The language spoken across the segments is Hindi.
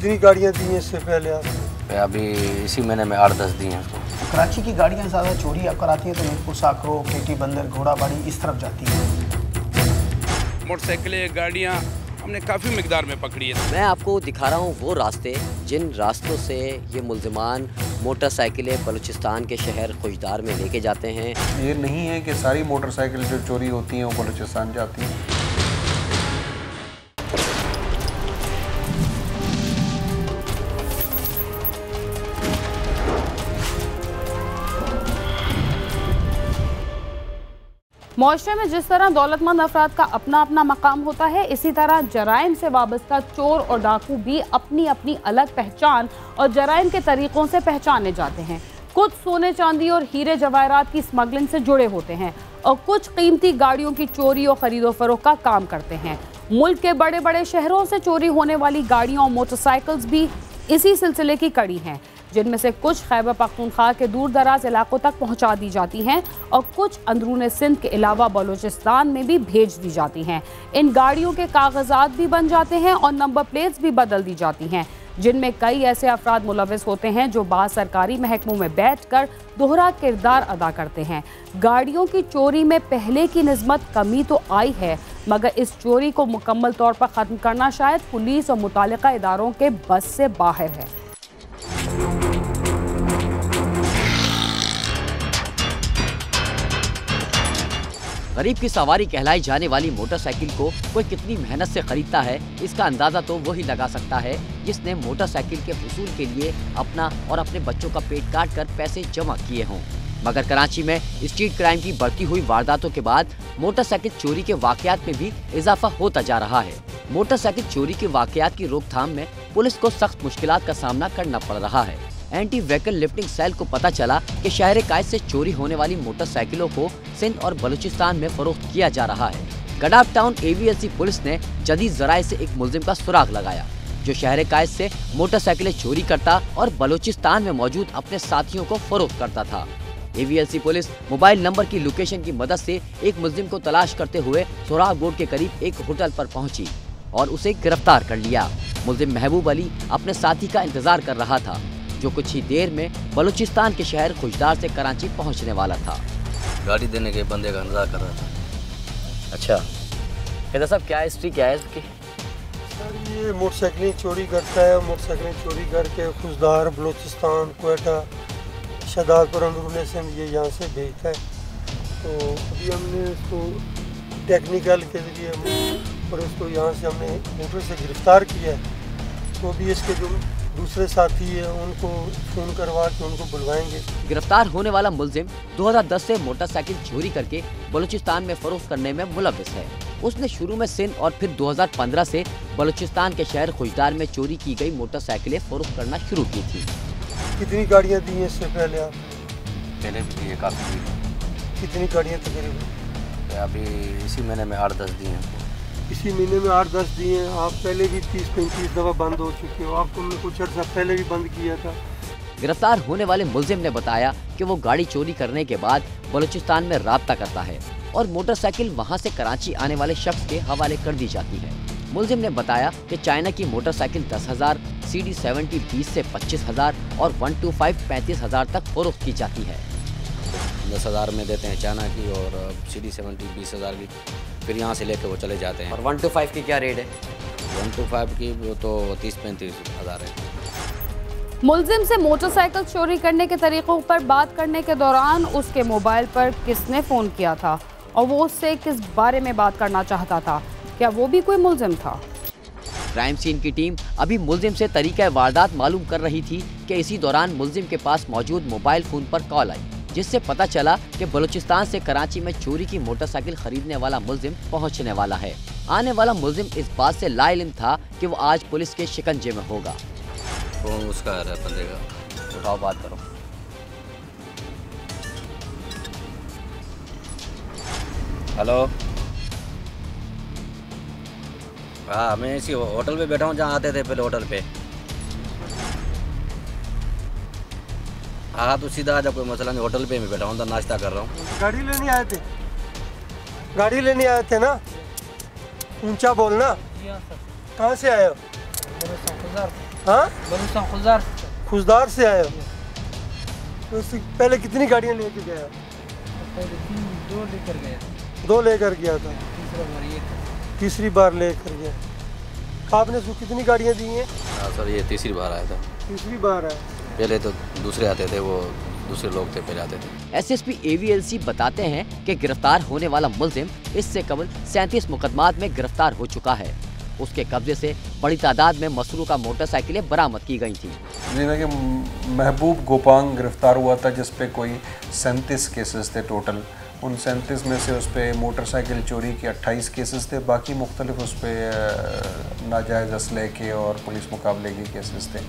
कितनी गाड़ियाँ दी हैं इससे पहले आपने? अभी इसी महीने में 8-10 दी हैं। कराची की गाड़ियाँ ज़्यादा चोरी अब कराती हैं तो मीरपुर साकरो, केटी बंदर, घोड़ाबाड़ी इस तरफ जाती हैं। मोटरसाइकिलें, गाड़ियाँ हमने काफ़ी मिकदार में पकड़ी है। मैं आपको दिखा रहा हूँ वो रास्ते जिन रास्तों से ये मुल्ज़िमान मोटरसाइकिलें बलूचिस्तान के शहर खुशदार में लेके जाते हैं। ये नहीं है कि सारी मोटरसाइकिल जो चोरी होती हैं वो बलूचिस्तान जाती हैं। मुआशरे में जिस तरह दौलतमंद अफराद का अपना अपना मकाम होता है, इसी तरह जराइम से वाबस्ता चोर और डाकू भी अपनी अपनी अलग पहचान और जराइम के तरीक़ों से पहचाने जाते हैं। कुछ सोने चांदी और हीरे जवाहरात की स्मगलिंग से जुड़े होते हैं और कुछ कीमती गाड़ियों की चोरी और खरीदो फरोख्त का काम करते हैं। मुल्क के बड़े बड़े शहरों से चोरी होने वाली गाड़ियाँ और मोटरसाइकिल्स भी इसी सिलसिले की कड़ी हैं, जिनमें से कुछ खैबर पख्तूनख्वा के दूर दराज इलाकों तक पहुंचा दी जाती हैं और कुछ अंदरून सिंध के अलावा बलूचिस्तान में भी भेज दी जाती हैं। इन गाड़ियों के कागजात भी बन जाते हैं और नंबर प्लेट्स भी बदल दी जाती हैं, जिनमें कई ऐसे अफराद मुलविस होते हैं जो बाद सरकारी महकमों में बैठकर दोहरा किरदार अदा करते हैं। गाड़ियों की चोरी में पहले की निस्बत कमी तो आई है, मगर इस चोरी को मुकम्मल तौर पर ख़त्म करना शायद पुलिस और मुतालिका इदारों के बस से बाहर है। गरीब की सवारी कहलाई जाने वाली मोटरसाइकिल को कोई कितनी मेहनत से खरीदता है, इसका अंदाजा तो वही लगा सकता है जिसने मोटरसाइकिल के हुसूल के लिए अपना और अपने बच्चों का पेट काट कर पैसे जमा किए हों। मगर कराची में स्ट्रीट क्राइम की बढ़ती हुई वारदातों के बाद मोटरसाइकिल चोरी के वाकयात में भी इजाफा होता जा रहा है। मोटरसाइकिल चोरी के वाकयात की रोकथाम में पुलिस को सख्त मुश्किलात का सामना करना पड़ रहा है। एंटी व्हीकल लिफ्टिंग सेल को पता चला कि शहर कायद से चोरी होने वाली मोटरसाइकिलों को सिंध और बलूचिस्तान में फरोख्त किया जा रहा है। गडाफ टाउन AVLC पुलिस ने जदीद जराये से एक मुलजिम का सुराग लगाया जो शहर कायद से मोटरसाइकिलें चोरी करता और बलूचिस्तान में मौजूद अपने साथियों को फरोख्त करता था। AVLC पुलिस मोबाइल नंबर की लोकेशन की मदद से एक मुलजिम को तलाश करते हुए सोराग बोर्ड के करीब एक होटल पर पहुंची और उसे गिरफ्तार कर लिया। मुलजिम महबूब अली अपने साथी का इंतजार कर रहा था जो कुछ ही देर में बलूचिस्तान के शहर खुशदार से कराची पहुंचने वाला था। गाड़ी देने के बंदे का इंतजार कर रहा था। अच्छा, कहता साहब क्या हिस्ट्री क्या है इसकी? सर ये मोटरसाइकिलें चोरी करता है, मोटरसाइकिलें चोरी करके खुशदार, बलूचिस्तान, क्वेटा, शहदादपुर, अंदरून सिंध ये यहाँ से भेजता है। तो अभी हमने इसको टेक्निकल के जरिए और इसको यहाँ से हमने मोटर से गिरफ्तार किया है। तो अभी इसके जो दूसरे साथी है उनको फ़ोन करवा के उनको बुलवाएंगे। गिरफ्तार होने वाला मुलजिम 2010 से मोटरसाइकिल चोरी करके बलूचिस्तान में फरोख्त करने में मुलविस है। उसने शुरू में सिंध और फिर 2015 से बलूचिस्तान के शहर खुशदार में चोरी की गई मोटरसाइकिलें फरोख्त करना शुरू की थी। कितनी गाड़ियाँ दी हैं इससे पहले आप? पहले भी दी है, काफ़ी दी। कितनी गाड़ियाँ तकरीबन? अभी इसी महीने में 8-10 दी हैं। इसी महीने में 8-10 दिए हैं। आप पहले भी 30-35 दफ़ा बंद हो चुके हो। आपको हमने कुछ अर्सा पहले भी बंद किया था। गिरफ्तार होने वाले मुलजिम ने बताया कि वो गाड़ी चोरी करने के बाद बलूचिस्तान में राब्ता करता है और मोटरसाइकिल वहां से कराची आने वाले शख्स के हवाले कर दी जाती है। मुलजिम ने बताया कि चाइना की मोटरसाइकिल 10,000, CD70 20 से 25,000 और 125 35,000 तक फरोख्त की जाती है। 10,000 में देते हैं चाइना की और CD70 20,000 की, फिर यहाँ से लेके वो चले जाते हैं। और 125 की क्या रेट है? 125 की वो तो 30-35 हज़ार है। मुलजिम से मोटरसाइकिल चोरी करने के तरीक़ों पर बात करने के दौरान उसके मोबाइल पर किसने फ़ोन किया था और वो उससे किस बारे में बात करना चाहता था? क्या वो भी कोई मुलजिम था? क्राइम सीन की टीम अभी मुलजिम से तरीका वारदात मालूम कर रही थी कि इसी दौरान मुलजिम के पास मौजूद मोबाइल फ़ोन पर कॉल आई, जिससे पता चला कि बलूचिस्तान से कराची में चोरी की मोटरसाइकिल खरीदने वाला मुलजिम पहुंचने वाला है। आने वाला मुलजिम इस बात से लाइल्म था कि वो आज पुलिस के शिकंजे में होगा। फोन उसका है बंदे का, उठाओ बात करो। हेलो, हाँ मैं इसी होटल पे बैठा हूँ जहाँ आते थे पहले होटल पे। हाँ तो सीधा आ जाओ, कोई मसला नहीं। होटल पे मैं बैठा हूँ, तो नाश्ता कर रहा हूँ। गाड़ी लेने आए थे? गाड़ी लेने आए थे ना? ऊंचा बोलना। कहाँ से आए हो? हाँ, बलूचिस्तान खुजदार खुजदार से आया। तो इससे पहले कितनी गाड़ियाँ लेके गया? पहले 2 लेकर गया, 2 लेकर गया था, तीसरा बार ये तीसरी बार लेकर गया। आपने उसको कितनी गाड़ियाँ दी हैं? हाँ सर, ये तीसरी बार आया था। तीसरी बार है। पहले तो दूसरे आते थे, वो दूसरे लोग थे, पहले आते थे। एसएसपी AVLC बताते हैं कि गिरफ्तार होने वाला मुलजिम इससे कबल 37 मुकदमात में गिरफ्तार हो चुका है। उसके कब्जे से बड़ी तादाद में मसरूका मोटरसाइकिलें बरामद की गई थी। जिन्हें कि महबूब गोपांग गिरफ्तार हुआ था, जिस पे कोई 37 केसेस थे टोटल। उन 37 में से उस पर मोटरसाइकिल चोरी के 28 केसेस थे, बाकी मुख्तलिफ उस पर नाजायज़ असले के और पुलिस मुकाबले के केसेस थे।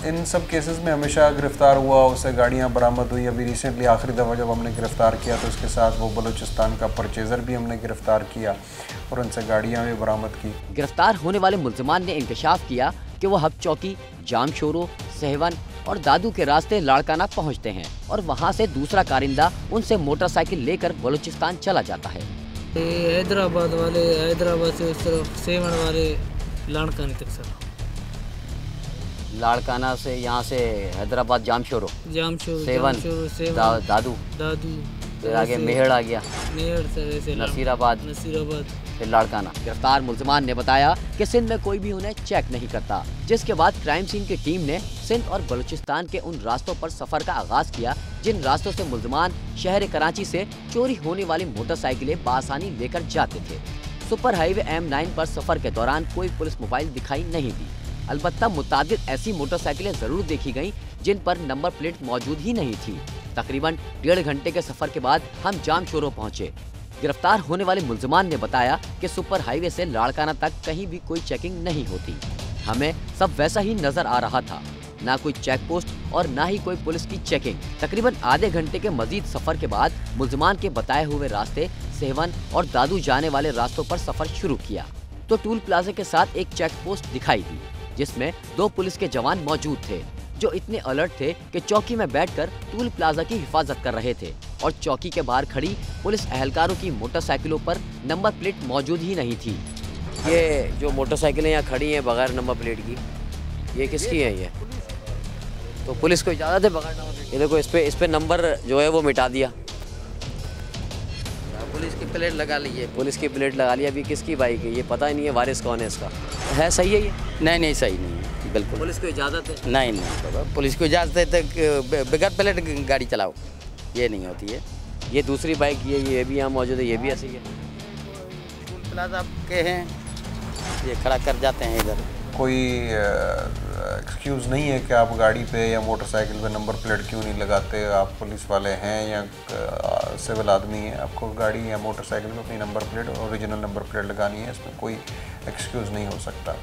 इन सब केसेस में हमेशा गिरफ़्तार हुआ, उसे गाड़ियां बरामद हुई। अभी रिसेंटली आखिरी दफ़ा जब हमने गिरफ़्तार किया तो उसके साथ वो बलूचिस्तान का परचेज़र भी हमने गिरफ़्तार किया और उनसे गाड़ियां भी बरामद की। गिरफ्तार होने वाले मुल्जिमान ने इंकशाफ किया कि वो हब चौकी, जामशोरो, सहवन और दादू के रास्ते लाड़काना पहुंचते हैं और वहां से दूसरा कारिंदा उनसे मोटरसाइकिल लेकर बलूचिस्तान चला जाता है। हैदराबाद वाले, हैदराबाद से उस तरफ सेवन वाले लाड़कानी तक सर। लाड़काना से यहाँ से हैदराबाद, जामशोरो, सेवन, दादू, फिर आगे मेहड़ आ गया, नसीराबाद, फिर लाड़काना। गिरफ्तार मुल्जिमान ने बताया कि सिंध में कोई भी उन्हें चेक नहीं करता, जिसके बाद क्राइम सीन की टीम ने सिंध और बलूचिस्तान के उन रास्तों पर सफर का आगाज किया जिन रास्तों से मुल्जिमान शहर कराची से चोरी होने वाली मोटरसाइकिलें बासानी लेकर जाते थे। सुपर हाईवे M9 पर सफर के दौरान कोई पुलिस मोबाइल दिखाई नहीं दी। अलबत्ता मुतादिद ऐसी मोटरसाइकिलें जरूर देखी गईं जिन पर नंबर प्लेट मौजूद ही नहीं थी। तकरीबन 1.5 घंटे के सफर के बाद हम जामशोरो पहुंचे। गिरफ्तार होने वाले मुल्जिमान ने बताया कि सुपर हाईवे से लाड़काना तक कहीं भी कोई चेकिंग नहीं होती। हमें सब वैसा ही नजर आ रहा था, ना कोई चेक पोस्ट और ना ही कोई पुलिस की चेकिंग। तकरीबन आधे घंटे के मजीद सफर के बाद मुल्जिमान के बताए हुए रास्ते सेवन और दादू जाने वाले रास्तों पर सफर शुरू किया तो टूल प्लाजा के साथ एक चेक पोस्ट दिखाई दी जिसमें 2 पुलिस के जवान मौजूद थे जो इतने अलर्ट थे कि चौकी में बैठकर टूल प्लाजा की हिफाजत कर रहे थे और चौकी के बाहर खड़ी पुलिस एहलकारों की मोटरसाइकिलों पर नंबर प्लेट मौजूद ही नहीं थी। ये जो मोटरसाइकिलें यहाँ खड़ी हैं बगैर नंबर प्लेट की, ये किसकी है? ये तो पुलिस को इजाज़त है बगैर नंबर प्लेट? ये देखो, इस पे नंबर जो है वो मिटा दिया। पुलिस की प्लेट लगा ली है, पुलिस की प्लेट लगा ली। अभी किसकी बाइक है ये पता ही नहीं है, वारिस कौन है इसका। है सही है ये? नहीं सही नहीं है, बिल्कुल। पुलिस को इजाज़त है? नहीं, पुलिस को इजाज़त है तो बगैर प्लेट गाड़ी चलाओ, ये नहीं होती है। ये दूसरी बाइक ये भी यहाँ मौजूद है, ये भी ऐसी है। टूल प्लाजा के हैं, ये खड़ा कर जाते हैं इधर। कोई एक्सक्यूज़ नहीं है कि आप गाड़ी पे या मोटरसाइकिल पे नंबर प्लेट क्यों नहीं लगाते। आप पुलिस वाले हैं या सिविल आदमी हैं, आपको गाड़ी या मोटरसाइकिल में अपनी number plate, original number plate लगानी है। इसमें कोई एक्सक्यूज़ नहीं हो सकता।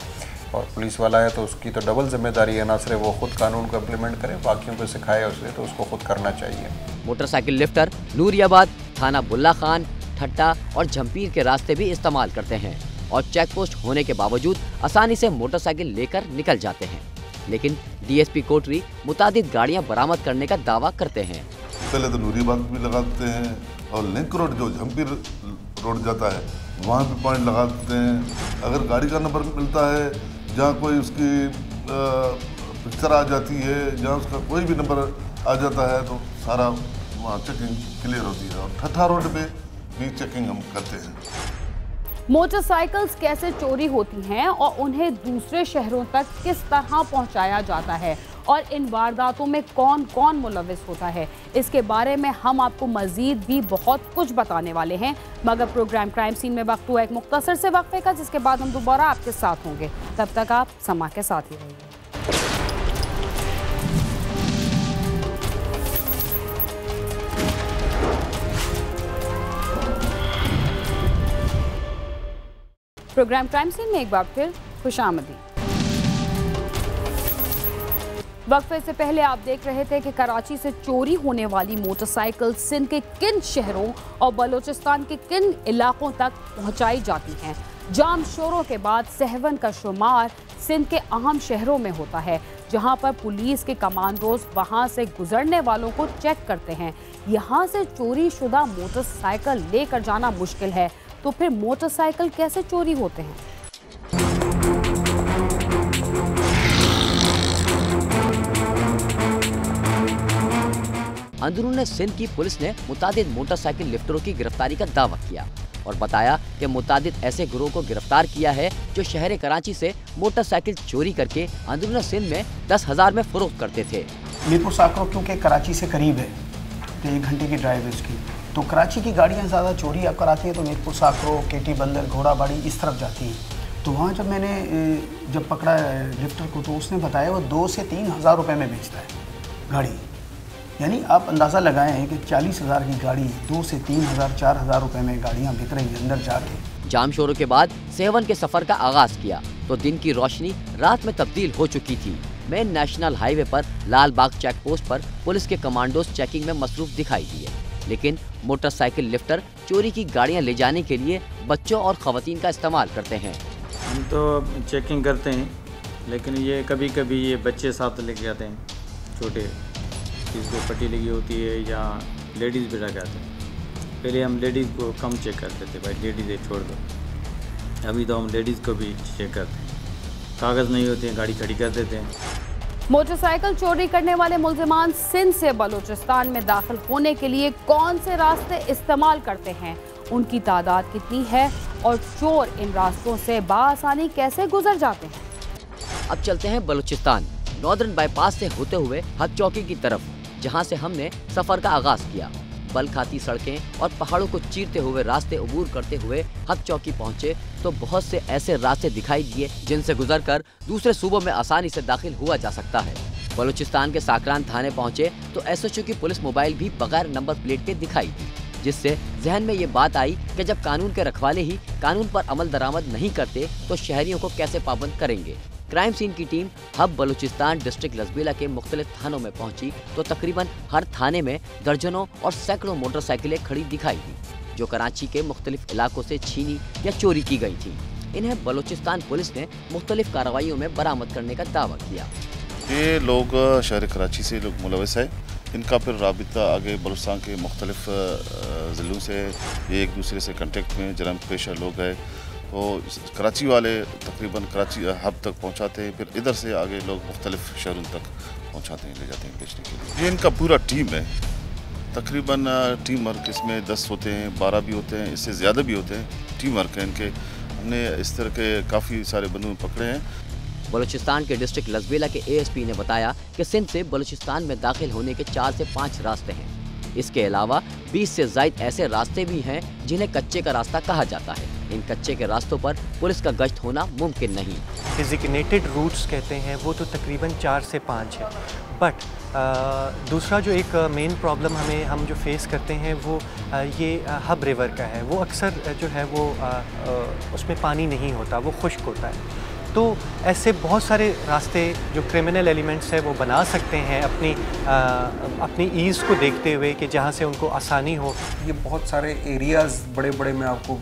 और पुलिस वाला है तो उसकी तो डबल जिम्मेदारी है, ना सिर्फ वो खुद कानून को इम्प्लीमेंट करे, बाकियों को सिखाए उसे, तो उसको खुद करना चाहिए। मोटरसाइकिल लिफ्टर नूरियाबाद, थाना बुल्ला खान, ठट्टा और झंपीर के रास्ते भी इस्तेमाल करते हैं और चेक पोस्ट होने के बावजूद आसानी से मोटरसाइकिल लेकर निकल जाते हैं। लेकिन DSP कोटरी मुतादिद गाड़ियां बरामद करने का दावा करते हैं। पहले तो नूरियाबाद भी लगाते हैं और लिंक रोड जो झंपीर रोड जाता है वहाँ भी पॉइंट लगा देते हैं। अगर गाड़ी का नंबर मिलता है जहाँ कोई उसकी पिक्चर आ जाती है, जहाँ उसका कोई भी नंबर आ जाता है तो सारा वहाँ चेकिंग क्लियर होती है। और ठट्ठा रोड पे भी चेकिंग हम करते हैं। मोटरसाइकिल्स कैसे चोरी होती हैं और उन्हें दूसरे शहरों तक किस तरह पहुंचाया जाता है और इन वारदातों में कौन कौन मुलविस होता है, इसके बारे में हम आपको मजीद भी बहुत कुछ बताने वाले हैं। मगर प्रोग्राम क्राइम सीन में वक्त हुआ एक मुख्तसर से वक्फे का, जिसके बाद हम दोबारा आपके साथ होंगे। तब तक आप समा के साथ ही रहिए। प्रोग्राम क्राइम सीन में एक बार फिर खुशामदी। वक्फे से पहले आप देख रहे थे कि कराची से चोरी होने वाली मोटरसाइकिल सिंध के किन शहरों और बलूचिस्तान के किन इलाकों तक पहुंचाई जाती हैं। जामशोरों के बाद सहवन का शुमार सिंध के अहम शहरों में होता है, जहां पर पुलिस के कमांडोज वहां से गुजरने वालों को चेक करते हैं। यहां से चोरी शुदा मोटरसाइकिल लेकर जाना मुश्किल है, तो फिर मोटरसाइकिल कैसे चोरी होते हैं? अंदरूनी सिंध की पुलिस ने मुतादिद मोटरसाइकिल लिफ्टरों की गिरफ्तारी का दावा किया और बताया कि मुतादिद ऐसे गिरोह को गिरफ्तार किया है जो शहर कराची से मोटरसाइकिल चोरी करके अंदरूनी सिंध में 10,000 में फरोख्त करते थे। मीरपुर साकरो क्योंकि कराची से करीब है, तो 1 घंटे की ड्राइव है उसकी, तो कराची की गाड़ियाँ ज़्यादा चोरी अब कराती हैं तो मीरपुर साकरो, केटी बंदर, घोड़ाबाड़ी इस तरफ जाती हैं। तो वहाँ जब मैंने जब पकड़ा लिफ्टर को तो उसने बताया वो 2 से 3 हज़ार रुपये में बेचता है गाड़ी। यानी आप अंदाज़ा लगाए हैं कि 40,000 की गाड़ी 2 से 3 हज़ार 4 हज़ार रुपये में गाड़ियाँ बिक रही हैं अंदर जाके। जाम शोरों के बाद सेवन के सफर का आगाज किया तो दिन की रोशनी रात में तब्दील हो चुकी थी। मेन नेशनल हाईवे पर लाल बाग चेक पोस्ट पर पुलिस के कमांडोज चेकिंग में मसरूफ दिखाई दिए, लेकिन मोटरसाइकिल लिफ्टर चोरी की गाड़ियां ले जाने के लिए बच्चों और खवातीन का इस्तेमाल करते हैं। हम तो चेकिंग करते हैं, लेकिन ये कभी कभी ये बच्चे साथ लेके जाते हैं, छोटे जिसको पट्टी लगी होती है या लेडीज़ भी लगाते हैं। पहले हम लेडीज़ को कम चेक करते थे, भाई लेडीज़ छोड़ दो, अभी तो हम लेडीज़ को भी चेक करते हैं। कागज़ नहीं होते हैं, गाड़ी खड़ी कर देते हैं। मोटरसाइकिल चोरी करने वाले मुल्जिमान सिंध से बलूचिस्तान में दाखिल होने के लिए कौन से रास्ते इस्तेमाल करते हैं, उनकी तादाद कितनी है और चोर इन रास्तों से बाआसानी कैसे गुजर जाते हैं। अब चलते हैं बलूचिस्तान नॉर्दर्न बाईपास से होते हुए हद चौकी की तरफ, जहां से हमने सफर का आगाज किया। बल खाती सड़कें और पहाड़ों को चीरते हुए रास्ते अबूर करते हुए हद चौकी पहुंचे तो बहुत से ऐसे रास्ते दिखाई दिए जिनसे गुजरकर दूसरे सूबों में आसानी से दाखिल हुआ जा सकता है। बलूचिस्तान के साकरान थाने पहुंचे तो SHO की पुलिस मोबाइल भी बगैर नंबर प्लेट के दिखाई दी, जिससे जहन में ये बात आई कि जब कानून के रखवाले ही कानून पर अमल दरामद नहीं करते तो शहरियों को कैसे पाबंद करेंगे। क्राइम सीन की team hub Balochistan district Lasbela के मुख्तलिफ थानों में पहुंची तो तकरीबन हर थाने में दर्जनों और सैकड़ों मोटरसाइकिलें खड़ी दिखाई दी, जो कराची के मुख्तलिफ इलाकों से छीनी या चोरी की गई थी। इन्हें बलूचिस्तान पुलिस ने मुख्तलिफ कार्रवाइयों में बरामद करने का दावा किया। ये लोग शहर कराची से लोग मुलविस है, इनका फिर राबिता आगे बलूचिस्तान के मुख्तलिफ ज़िलों से ये एक दूसरे से कंटेक्ट में जरम पेशा लोग हैं, तो कराची वाले तकरीबन कराची हब तक पहुंचाते हैं, फिर इधर से आगे लोग मुख्तलिफ शहरों तक पहुंचाते हैं, ले जाते हैं बेचने के लिए। ये इनका पूरा टीम है, तकरीबन टीम वर्क इसमें 10 होते हैं, 12 भी होते हैं, इससे ज़्यादा भी होते हैं। टीम वर्क है इनके, हमने इस तरह के काफ़ी सारे बंदूक पकड़े हैं। बलूचिस्तान के डिस्ट्रिक्ट लसबेला के ASP ने बताया कि सिंध से बलूचिस्तान में दाखिल होने के 4 से 5 रास्ते हैं। इसके अलावा 20 से ज़ायद ऐसे रास्ते भी हैं जिन्हें कच्चे का रास्ता कहा जाता है। इन कच्चे के रास्तों पर पुलिस का गश्त होना मुमकिन नहीं। डेजिग्नेटेड रूट्स कहते हैं वो तो तकरीबन 4 से 5 है, बट दूसरा जो एक मेन प्रॉब्लम हम जो फेस करते हैं वो ये हब रिवर का है। वो अक्सर जो है वो उसमें पानी नहीं होता, वो खुश्क होता है। तो ऐसे बहुत सारे रास्ते जो क्रिमिनल एलिमेंट्स है वो बना सकते हैं अपनी ईज़ को देखते हुए कि जहाँ से उनको आसानी हो। ये बहुत सारे एरियाज़ बड़े बड़े मैं आपको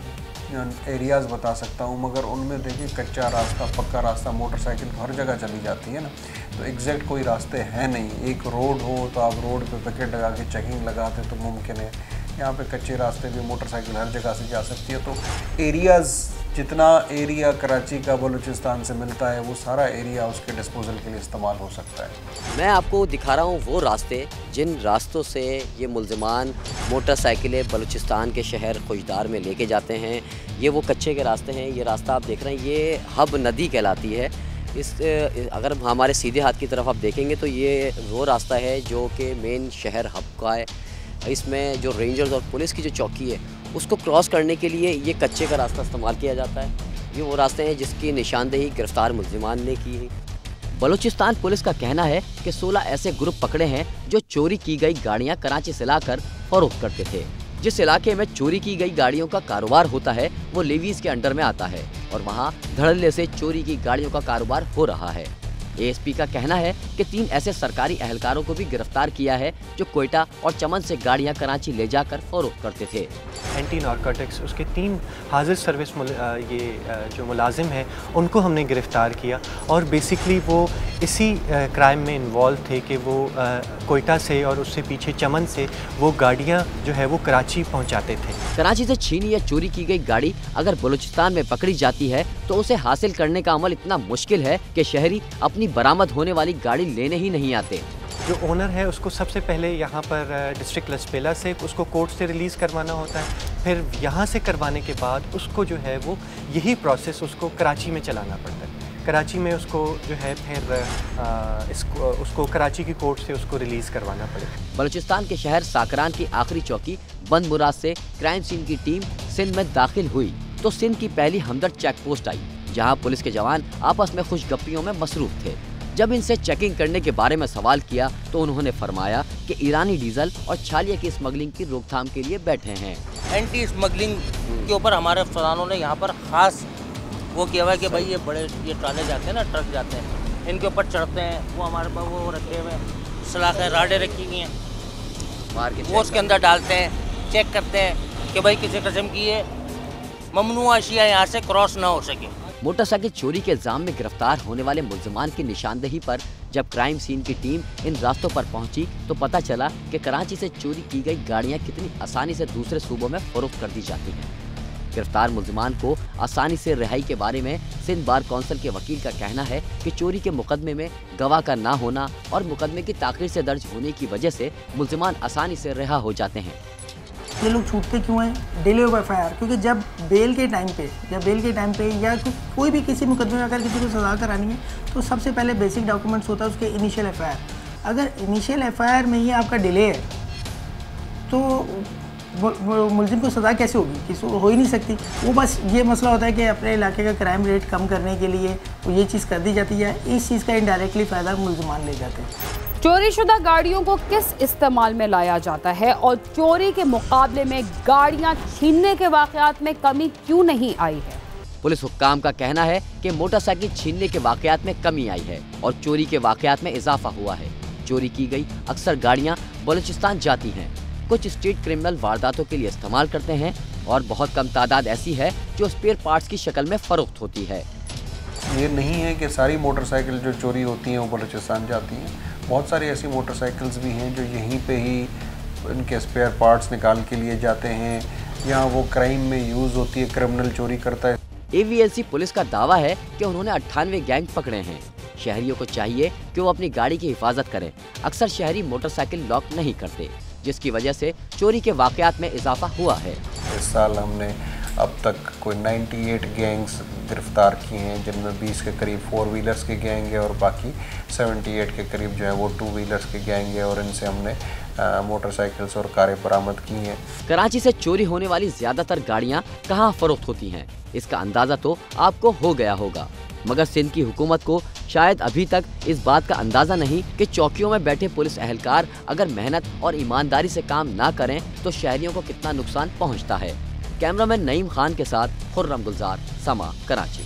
एरियाज़ बता सकता हूँ, मगर उनमें देखिए कच्चा रास्ता, पक्का रास्ता, मोटरसाइकिल हर जगह चली जाती है ना, तो एग्जैक्ट कोई रास्ते हैं नहीं। एक रोड हो तो आप रोड पे पैकेट लगा के चेकिंग लगाते तो मुमकिन है, यहाँ पे कच्चे रास्ते भी मोटरसाइकिल हर जगह से जा सकती है। तो एरियाज़, जितना एरिया कराची का बलूचिस्तान से मिलता है वो सारा एरिया उसके डिस्पोजल के लिए इस्तेमाल हो सकता है। मैं आपको दिखा रहा हूँ वो रास्ते जिन रास्तों से ये मुल्ज़िमान मोटरसाइकिलें बलूचिस्तान के शहर खुशदार में लेके जाते हैं। ये वो कच्चे के रास्ते हैं। ये रास्ता आप देख रहे हैं, ये हब नदी कहलाती है। अगर हमारे सीधे हाथ की तरफ आप देखेंगे तो ये वो रास्ता है जो कि मेन शहर हब का है। इसमें जो रेंजर्स और पुलिस की जो चौकी है उसको क्रॉस करने के लिए ये कच्चे का रास्ता इस्तेमाल किया जाता है। ये वो रास्ते हैं जिसकी निशानदेही गिरफ्तार मुल्ज़िमान ने की है। बलूचिस्तान पुलिस का कहना है कि 16 ऐसे ग्रुप पकड़े हैं जो चोरी की गई गाड़ियां कराची से लाकर फरोख्त करते थे। जिस इलाके में चोरी की गई गाड़ियों का कारोबार होता है वो लेवीज के अंडर में आता है और वहां धड़ल्ले से चोरी की गाड़ियों का कारोबार हो रहा है। ASP का कहना है कि 3 ऐसे सरकारी अहलकारों को भी गिरफ्तार किया है जो कोयटा और चमन से गाड़ियां कराची ले जाकर फरोख्त करते थे। एंटी नारकोटिक्स उसके 3 हाजिर सर्विस जो मुलाजिम हैं उनको हमने गिरफ़्तार किया और बेसिकली वो इसी क्राइम में इन्वॉल्व थे कि वो कोयटा से और उससे पीछे चमन से वो गाड़ियां जो है वो कराची पहुंचाते थे। कराची से छीनी या चोरी की गई गाड़ी अगर बलूचिस्तान में पकड़ी जाती है तो उसे हासिल करने का अमल इतना मुश्किल है कि शहरी अपनी बरामद होने वाली गाड़ी लेने ही नहीं आते। जो ओनर है उसको सबसे पहले यहाँ पर डिस्ट्रिक्ट लसपेला से उसको कोर्ट से रिलीज़ करवाना होता है, फिर यहाँ से करवाने के बाद उसको जो है वो यही प्रोसेस उसको कराची में चलाना पड़ता है। कराची में उसको जो है फिर उसको कराची की कोर्ट से उसको रिलीज़ करवाना पड़ेगा। बलूचिस्तान के शहर साकरान की आखिरी चौकी बंद मुराद से क्राइम सीन की टीम सिंध में दाखिल हुई तो सिंध की पहली हमदर्द चेक पोस्ट आई, जहां पुलिस के जवान आपस में खुशगप्पियों में मसरूफ थे। जब इनसे चेकिंग करने के बारे में सवाल किया तो उन्होंने फरमाया कि ईरानी डीजल और छालिया की स्मगलिंग की रोकथाम के लिए बैठे हैं। एंटी स्मगलिंग के ऊपर हमारे अफसरानों ने यहाँ पर खास वो किया हुआ है कि भाई ये बड़े ये ट्राले जाते हैं ना, ट्रक जाते हैं, इनके ऊपर चढ़ते हैं, वो हमारे पास वो रखे हुए सलाखें राडें रखी हुई हैं, वो उसके अंदर डालते हैं, चेक करते हैं कि भाई किसी किस्म की ये ममनुआ अशिया यहाँ से क्रॉस ना हो सके। मोटरसाइकिल चोरी के इल्जाम में गिरफ्तार होने वाले मुल्जिमान की निशानदेही पर जब क्राइम सीन की टीम इन रास्तों पर पहुंची तो पता चला कि कराची से चोरी की गई गाड़ियां कितनी आसानी से दूसरे सूबों में फरोख्त कर दी जाती हैं। गिरफ्तार मुल्जिमान को आसानी से रिहाई के बारे में सिंध बार कौंसिल के वकील का कहना है कि चोरी के मुकदमे में गवाह का ना होना और मुकदमे की ताख़ीर से दर्ज होने की वजह से मुल्जिमान आसानी से रिहा हो जाते हैं। ये लोग छूटते क्यों हैं? डिले ऑफ एफआईआर, क्योंकि जब बेल के टाइम पे या कोई भी किसी मुकदमे में अगर किसी को सजा करानी है तो सबसे पहले बेसिक डॉक्यूमेंट्स होता है उसके इनिशियल एफआईआर। अगर इनिशियल एफआईआर में ही आपका डिले है तो मुल्जिम को सज़ा कैसे होगी? किसी हो ही नहीं सकती। वो बस ये मसला होता है कि अपने इलाके का क्राइम रेट कम करने के लिए वो ये चीज़ कर दी जाती है, इस चीज़ का इनडायरेक्टली फ़ायदा मुल्जिमान ले जाते हैं। चोरीशुदा गाड़ियों को किस इस्तेमाल में लाया जाता है और चोरी के मुकाबले में गाड़ियां छीनने के वाक़यात में कमी क्यों नहीं आई है? पुलिस हुक्काम का कहना है कि मोटरसाइकिल छीनने के वाक़यात में कमी आई है और चोरी के वाक़यात में इजाफा हुआ है। चोरी की गई अक्सर गाड़ियां बलूचिस्तान जाती हैं, कुछ स्ट्रीट क्रिमिनल वारदातों के लिए इस्तेमाल करते हैं और बहुत कम तादाद ऐसी है जो स्पेयर पार्ट्स की शक्ल में फरोख्त होती है। ये नहीं है कि सारी मोटरसाइकिल जो चोरी होती हैं वो बलूचिस्तान जाती हैं। बहुत सारी ऐसी मोटरसाइकिल्स भी हैं जो यहीं पे ही इनके स्पेयर पार्ट्स निकाल के लिए जाते हैं, यहाँ वो क्राइम में यूज़ होती है, क्रिमिनल चोरी करता है। AVLC पुलिस का दावा है कि उन्होंने 98 गैंग पकड़े हैं। शहरियों को चाहिए कि वो अपनी गाड़ी की हिफाजत करें। अक्सर शहरी मोटरसाइकिल लॉक नहीं करते, जिसकी वजह से चोरी के वाक़यात में इजाफा हुआ है। इस साल हमने अब तक कोई 98 गैंग्स गिरफ्तार किए हैं, जिनमें 20 के करीब 4 व्हीलर्स के गैंग है और बाकी 78 के करीब जो है वो 2 व्हीलर्स के गैंग है और इनसे हमने मोटरसाइकिल्स और कारें बरामद की हैं। कराची से चोरी होने वाली ज़्यादातर गाड़ियाँ कहाँ फरोख्त होती हैं, इसका अंदाज़ा तो आपको हो गया होगा, मगर सिंध की हुकूमत को शायद अभी तक इस बात का अंदाज़ा नहीं कि चौकियों में बैठे पुलिस एहलकार अगर मेहनत और ईमानदारी से काम ना करें तो शहरियों को कितना नुकसान पहुँचता है। कैमरामैन नईम खान के साथ खुर्रम गुलजार, समा, कराची।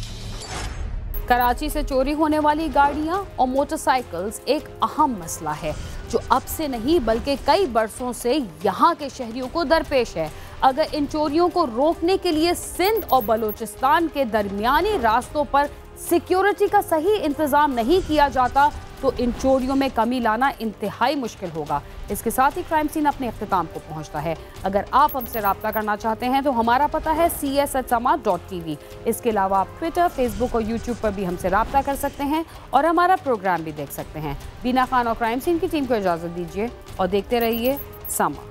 कराची से चोरी होने वाली गाड़ियां और मोटरसाइकिल्स एक अहम मसला है जो अब से नहीं बल्कि कई बरसों से यहाँ के शहरियों को दरपेश है। अगर इन चोरियों को रोकने के लिए सिंध और बलूचिस्तान के दरमियानी रास्तों पर सिक्योरिटी का सही इंतजाम नहीं किया जाता तो इन चोरियों में कमी लाना इंतहाई मुश्किल होगा। इसके साथ ही क्राइम सीन अपने अख्तिताम को पहुंचता है। अगर आप हमसे रब्ता करना चाहते हैं तो हमारा पता है cs@sama.tv। इसके अलावा आप ट्विटर, फेसबुक और यूट्यूब पर भी हमसे रब्ता कर सकते हैं और हमारा प्रोग्राम भी देख सकते हैं। बीना खान और क्राइम सीन की टीम को इजाज़त दीजिए और देखते रहिए समा।